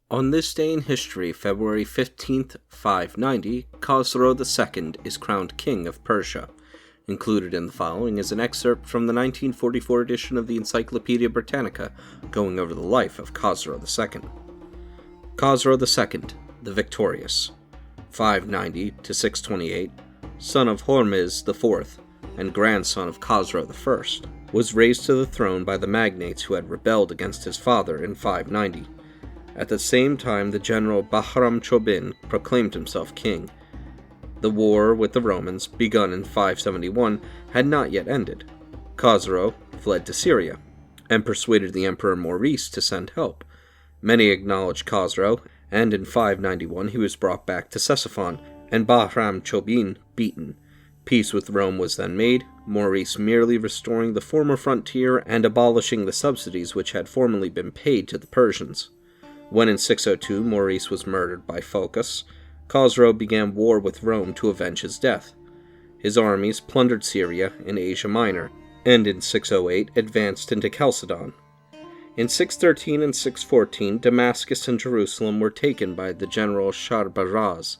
On this day in history, February 15th, 590, Khosrau II is crowned king of Persia. Included in the following is an excerpt from the 1944 edition of the Encyclopedia Britannica, going over the life of Khosrau II. Khosrau II, the Victorious, 590 to 628, son of Hormizd IV and grandson of Khosrau I, was raised to the throne by the magnates who had rebelled against his father in 590. At the same time, the general Bahram Chobin proclaimed himself king. The war with the Romans, begun in 571, had not yet ended. Khosrau fled to Syria and persuaded the Emperor Maurice to send help. Many acknowledged Khosrau, and in 591 he was brought back to Ctesiphon, and Bahram Chobin beaten. Peace with Rome was then made, Maurice merely restoring the former frontier and abolishing the subsidies which had formerly been paid to the Persians. When in 602 Maurice was murdered by Phocas, Khosrau began war with Rome to avenge his death. His armies plundered Syria and Asia Minor, and in 608 advanced into Chalcedon. In 613 and 614 Damascus and Jerusalem were taken by the general Sharbaraz,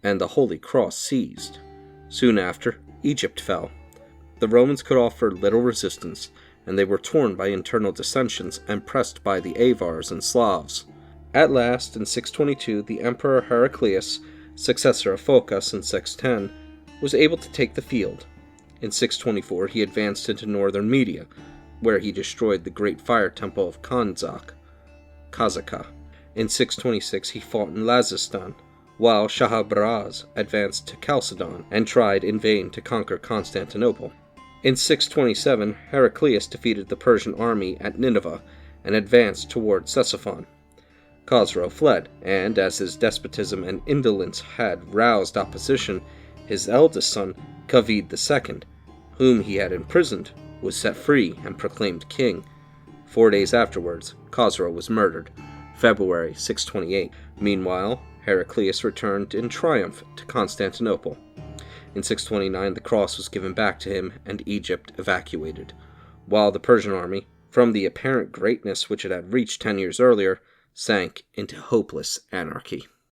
and the Holy Cross seized. Soon after, Egypt fell. The Romans could offer little resistance, and they were torn by internal dissensions and pressed by the Avars and Slavs. At last, in 622, the Emperor Heraclius, successor of Phocas in 610, was able to take the field. In 624, he advanced into northern Media, where he destroyed the great fire temple of Kazakh. In 626, he fought in Lazistan, while Shahabraz advanced to Chalcedon and tried in vain to conquer Constantinople. In 627, Heraclius defeated the Persian army at Nineveh and advanced toward Ctesiphon. Khosrau fled, and as his despotism and indolence had roused opposition, his eldest son, Khalid II, whom he had imprisoned, was set free and proclaimed king. 4 days afterwards, Khosrau was murdered, February 628. Meanwhile, Heraclius returned in triumph to Constantinople. In 629, the cross was given back to him and Egypt evacuated, while the Persian army, from the apparent greatness which it had reached 10 years earlier, sank into hopeless anarchy.